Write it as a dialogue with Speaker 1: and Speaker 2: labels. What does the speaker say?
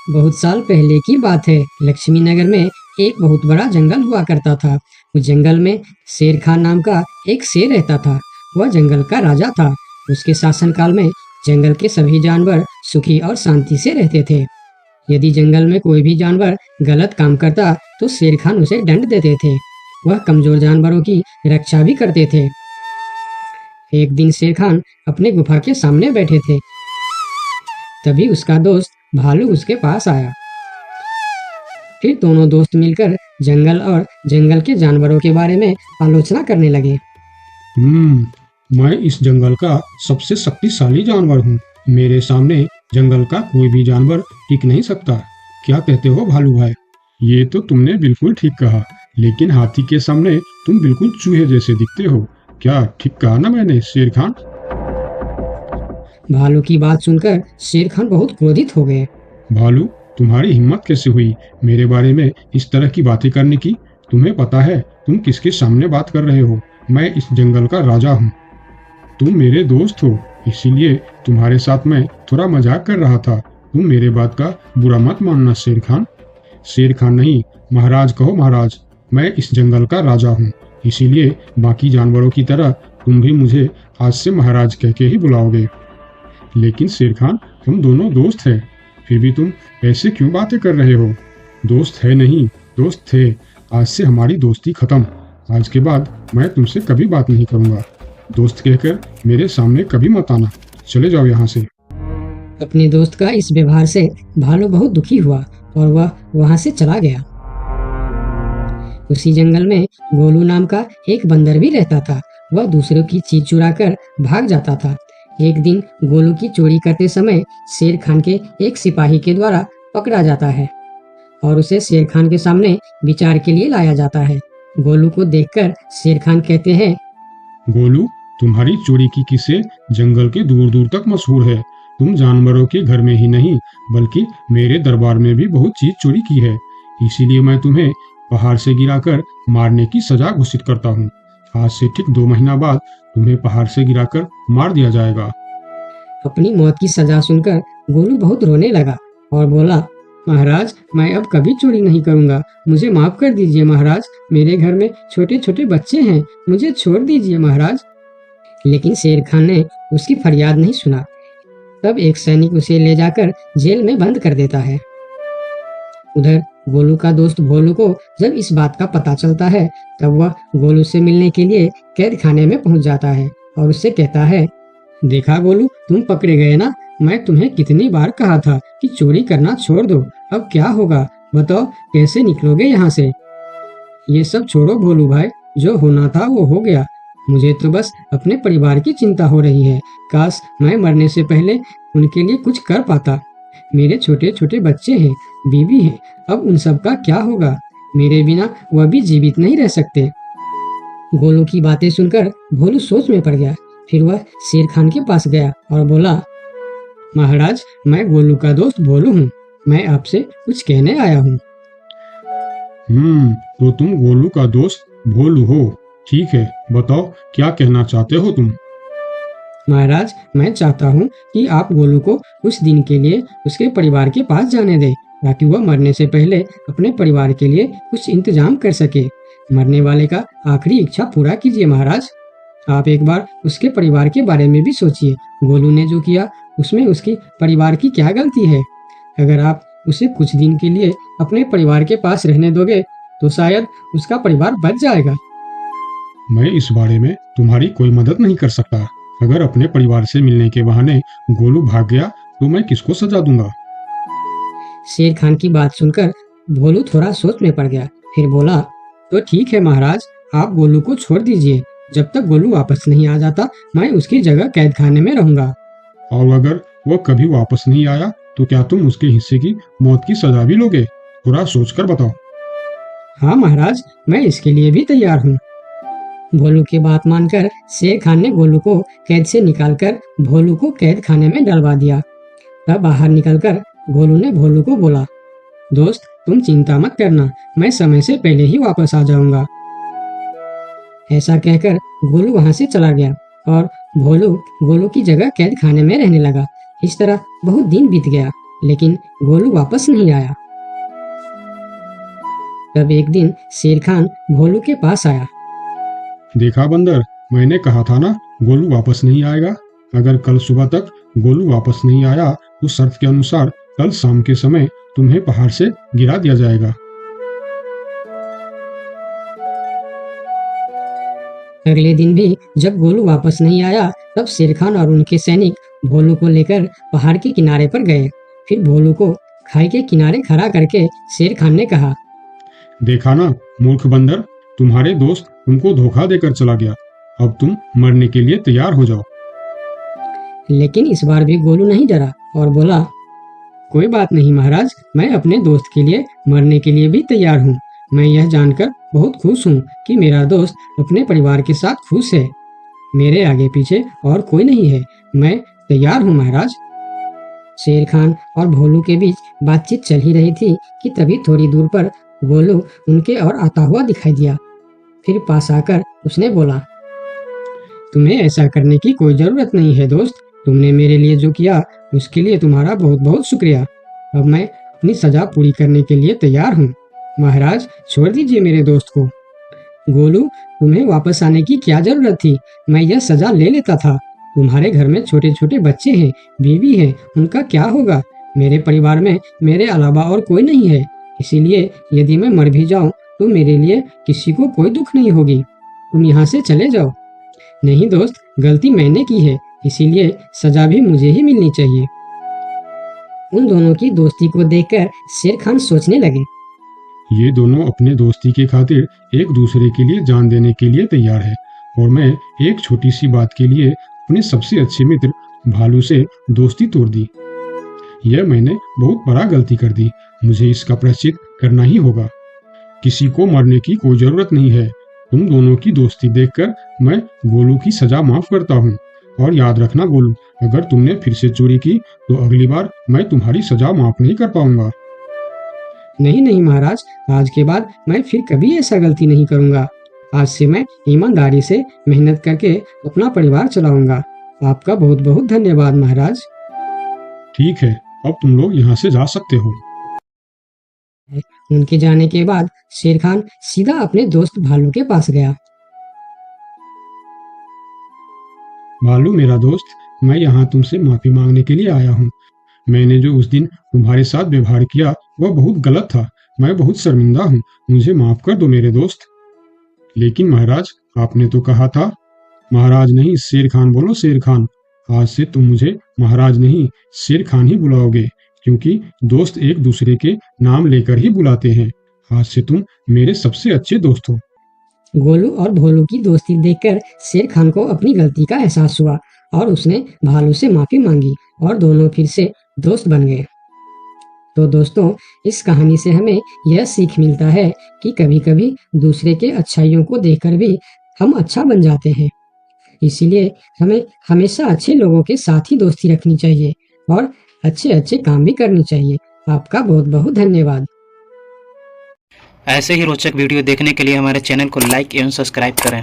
Speaker 1: बहुत साल पहले की बात है। लक्ष्मी नगर में एक बहुत बड़ा जंगल हुआ करता था। उस जंगल में शेर खान नाम का एक शेर रहता था। वह जंगल का राजा था। उसके शासनकाल में जंगल के सभी जानवर सुखी और शांति से रहते थे। यदि जंगल में कोई भी जानवर गलत काम करता तो शेर खान उसे दंड देते थे। वह कमजोर जानवरों की रक्षा भी करते थे। एक दिन शेर खान अपने गुफा के सामने बैठे थे। तभी उसका दोस्त भालू उसके पास आया। फिर दोनों दोस्त मिलकर जंगल और जंगल के जानवरों के बारे में आलोचना करने लगे।
Speaker 2: मैं इस जंगल का सबसे शक्तिशाली जानवर हूँ। मेरे सामने जंगल का कोई भी जानवर टिक नहीं सकता। क्या कहते हो भालू भाई? ये तो तुमने बिल्कुल ठीक कहा, लेकिन हाथी के सामने तुम बिल्कुल चूहे जैसे दिखते हो। क्या ठीक कहा ना मैंने शेर खान?
Speaker 1: भालू की बात सुनकर शेर खान बहुत क्रोधित हो गए।
Speaker 2: भालू, तुम्हारी हिम्मत कैसे हुई मेरे बारे में इस तरह की बातें करने की? तुम्हें पता है तुम किसके सामने बात कर रहे हो? मैं इस जंगल का राजा हूँ। तुम मेरे दोस्त हो, इसीलिए तुम्हारे साथ मैं थोड़ा मजाक कर रहा था। तुम मेरे बात का बुरा मत मानना शेर खान। शेर खान नहीं, महाराज कहो महाराज। मैं इस जंगल का राजा हूँ, इसीलिए बाकी जानवरों की तरह तुम भी मुझे आज से महाराज कह के ही बुलाओगे। लेकिन शेर खान, हम दोनों दोस्त हैं, फिर भी तुम ऐसे क्यों बातें कर रहे हो? दोस्त है नहीं, दोस्त थे। आज से हमारी दोस्ती खत्म। आज के बाद मैं तुमसे कभी बात नहीं करूंगा। दोस्त कहकर मेरे सामने कभी मत आना। चले जाओ यहाँ से।
Speaker 1: अपने दोस्त का इस व्यवहार से भालू बहुत दुखी हुआ और वह वहां से चला गया। उसी जंगल में गोलू नाम का एक बंदर भी रहता था। वह दूसरों की चीज चुरा कर भाग जाता था। एक दिन गोलू की चोरी करते समय शेर खान के एक सिपाही के द्वारा पकड़ा जाता है और उसे शेर खान के सामने विचार के लिए लाया जाता है। गोलू को देखकर शेर खान कहते हैं,
Speaker 2: गोलू, तुम्हारी चोरी की किस्से जंगल के दूर दूर तक मशहूर है। तुम जानवरों के घर में ही नहीं बल्कि मेरे दरबार में भी बहुत चीज चोरी की है। इसीलिए मैं तुम्हें पहाड़ से गिराकर मारने की सजा घोषित करता हूँ। आज से ठीक 2 महीना बाद तुम्हें पहाड़ से गिराकर मार दिया जाएगा।
Speaker 1: अपनी मौत की सजा सुनकर गोलू बहुत रोने लगा और बोला, महाराज, मैं अब कभी चोरी नहीं करूंगा। मुझे माफ कर दीजिए महाराज। मेरे घर में छोटे छोटे बच्चे हैं, मुझे छोड़ दीजिए महाराज। लेकिन शेर खान ने उसकी फरियाद नहीं सुना। तब एक सैनिक उसे ले जाकर जेल में बंद कर देता है। उधर गोलू का दोस्त भोलू को जब इस बात का पता चलता है तब वह गोलू से मिलने के लिए कैद खाने में पहुंच जाता है और उससे कहता है, देखा गोलू, तुम पकड़े गए ना। मैं तुम्हें कितनी बार कहा था कि चोरी करना छोड़ दो। अब क्या होगा बताओ, कैसे निकलोगे यहाँ से? ये सब छोड़ो भोलू भाई, जो होना था वो हो गया। मुझे तो बस अपने परिवार की चिंता हो रही है। काश मैं मरने से पहले उनके लिए कुछ कर पाता। मेरे छोटे छोटे बच्चे हैं, बीवी है, अब उन सब का क्या होगा? मेरे बिना वह भी जीवित नहीं रह सकते। गोलू की बातें सुनकर भोलू सोच में पड़ गया। फिर वह शेर खान के पास गया और बोला, महाराज, मैं गोलू का दोस्त भोलू हूँ। मैं आपसे कुछ कहने आया हूँ।
Speaker 2: तो तुम गोलू का दोस्त भोलू हो? ठीक है, बताओ क्या कहना चाहते हो तुम?
Speaker 1: महाराज, मैं चाहता हूँ कि आप गोलू को कुछ दिन के लिए उसके परिवार के पास जाने दें, ताकि वह मरने से पहले अपने परिवार के लिए कुछ इंतजाम कर सके। मरने वाले का आखिरी इच्छा पूरा कीजिए महाराज। आप एक बार उसके परिवार के बारे में भी सोचिए। गोलू ने जो किया उसमें उसके परिवार की क्या गलती है? अगर आप उसे कुछ दिन के लिए अपने परिवार के पास रहने दोगे तो शायद उसका परिवार बच जाएगा।
Speaker 2: मैं इस बारे में तुम्हारी कोई मदद नहीं कर सकता। अगर अपने परिवार से मिलने के बहाने गोलू भाग गया तो मैं किसको सजा दूंगा?
Speaker 1: शेर खान की बात सुनकर भोलू थोड़ा सोच में पड़ गया। फिर बोला, तो ठीक है महाराज, आप गोलू को छोड़ दीजिए। जब तक गोलू वापस नहीं आ जाता मैं उसकी जगह कैद खाने में रहूंगा।
Speaker 2: और अगर वह कभी वापस नहीं आया तो क्या तुम उसके हिस्से की मौत की सजा भी लोगे? थोड़ा सोचकर बताओ।
Speaker 1: हाँ महाराज, मैं इसके लिए भी तैयार हूँ। भोलू की बात मानकर शेर खान ने गोलू को कैद से निकालकर भोलू को कैद खाने में डलवा दिया। तब बाहर निकलकर गोलू ने भोलू को बोला, दोस्त, तुम चिंता मत करना, मैं समय से पहले ही वापस आ जाऊंगा। ऐसा कहकर गोलू वहां से चला गया और भोलू गोलू की जगह कैद खाने में रहने लगा। इस तरह बहुत दिन बीत गया। लेकिन गोलू वापस नहीं आया। तब एक दिन शेर खान भोलू के पास आया।
Speaker 2: देखा बंदर, मैंने कहा था ना गोलू वापस नहीं आएगा। अगर कल सुबह तक गोलू वापस नहीं आया तो शर्त के अनुसार कल शाम के समय तुम्हें पहाड़ से गिरा दिया जाएगा।
Speaker 1: अगले दिन भी जब गोलू वापस नहीं आया तब शेर खान और उनके सैनिक भोलू को लेकर पहाड़ के किनारे पर गए। फिर भोलू को खाई के किनारे खड़ा करके शेर खान ने कहा,
Speaker 2: देखा ना मूर्ख बंदर, तुम्हारे दोस्त तुमको धोखा देकर चला गया। अब तुम मरने के लिए तैयार हो जाओ।
Speaker 1: लेकिन इस बार भी गोलू नहीं डरा और बोला, कोई बात नहीं महाराज, मैं अपने दोस्त के लिए मरने के लिए भी तैयार हूँ। मैं यह जानकर बहुत खुश हूँ कि मेरा दोस्त अपने परिवार के साथ खुश है। मेरे आगे पीछे और कोई नहीं है। मैं तैयार हूँ महाराज। शेर खान और भोलू के बीच बातचीत चल ही रही थी कि तभी थोड़ी दूर पर गोलू उनके और आता हुआ दिखाई दिया। फिर पास आकर उसने बोला, तुम्हें ऐसा करने की कोई जरूरत नहीं है दोस्त। तुमने मेरे लिए जो किया उसके लिए तुम्हारा बहुत बहुत शुक्रिया। अब मैं अपनी सजा पूरी करने के लिए तैयार हूँ। महाराज, छोड़ दीजिए मेरे दोस्त को। गोलू, तुम्हें वापस आने की क्या जरूरत थी? मैं यह सजा ले लेता था। तुम्हारे घर में छोटे छोटे बच्चे हैं, बीवी है, उनका क्या होगा? मेरे परिवार में मेरे अलावा और कोई नहीं है। इसीलिए यदि मैं मर भी जाऊं तो मेरे लिए किसी को कोई दुख नहीं होगी। तुम यहाँ से चले जाओ। नहीं दोस्त, गलती मैंने की है, इसीलिए सजा भी मुझे ही मिलनी चाहिए। उन दोनों की दोस्ती को देखकर शेर खान सोचने लगे,
Speaker 2: ये दोनों अपने दोस्ती के खातिर एक दूसरे के लिए जान देने के लिए तैयार है, और मैं एक छोटी सी बात के लिए अपने सबसे अच्छे मित्र भालू से दोस्ती तोड़ दी। यह मैंने बहुत बड़ा गलती कर दी। मुझे इसका प्रायश्चित करना ही होगा। किसी को मरने की कोई जरूरत नहीं है। तुम दोनों की दोस्ती देखकर मैं गोलू की सजा माफ करता हूँ। और याद रखना गोलू, अगर तुमने फिर से चोरी की तो अगली बार मैं तुम्हारी सजा माफ नहीं कर पाऊंगा।
Speaker 1: नहीं नहीं महाराज, आज के बाद मैं फिर कभी ऐसा गलती नहीं करूंगा। आज से मैं ईमानदारी से मेहनत करके अपना परिवार चलाऊंगा। आपका बहुत बहुत धन्यवाद महाराज।
Speaker 2: ठीक है, अब तुम लोग यहाँ से जा सकते हो।
Speaker 1: उनके जाने के बाद शेर खान सीधा अपने दोस्त भालू के पास गया।
Speaker 2: भालू मेरा दोस्त, मैं यहाँ तुमसे माफी मांगने के लिए आया हूँ। मैंने जो उस दिन तुम्हारे साथ व्यवहार किया वह बहुत गलत था। मैं बहुत शर्मिंदा हूँ। मुझे माफ कर दो मेरे दोस्त। लेकिन महाराज, आपने तो कहा था। महाराज नहीं, शेर खान बोलो, शेर खान। आज से तुम मुझे महाराज नहीं, शेर खान ही बुलाओगे, क्योंकि दोस्त एक दूसरे के नाम लेकर ही बुलाते हैं। आज से तुम मेरे सबसे अच्छे दोस्त हो।
Speaker 1: गोलू और भोलू की दोस्ती देखकर शेर खान को अपनी गलती का एहसास हुआ और उसने भालू से माफी मांगी और दोनों फिर से दोस्त बन गए। तो दोस्तों, इस कहानी से हमें यह सीख मिलता है कि कभी कभी दूसरे के अच्छाइयों को देखकर भी हम अच्छा बन जाते हैं। इसीलिए हमें हमेशा अच्छे लोगों के साथ ही दोस्ती रखनी चाहिए और अच्छे अच्छे काम भी करनी चाहिए। आपका बहुत बहुत धन्यवाद।
Speaker 3: ऐसे ही रोचक वीडियो देखने के लिए हमारे चैनल को लाइक एवं सब्सक्राइब करें।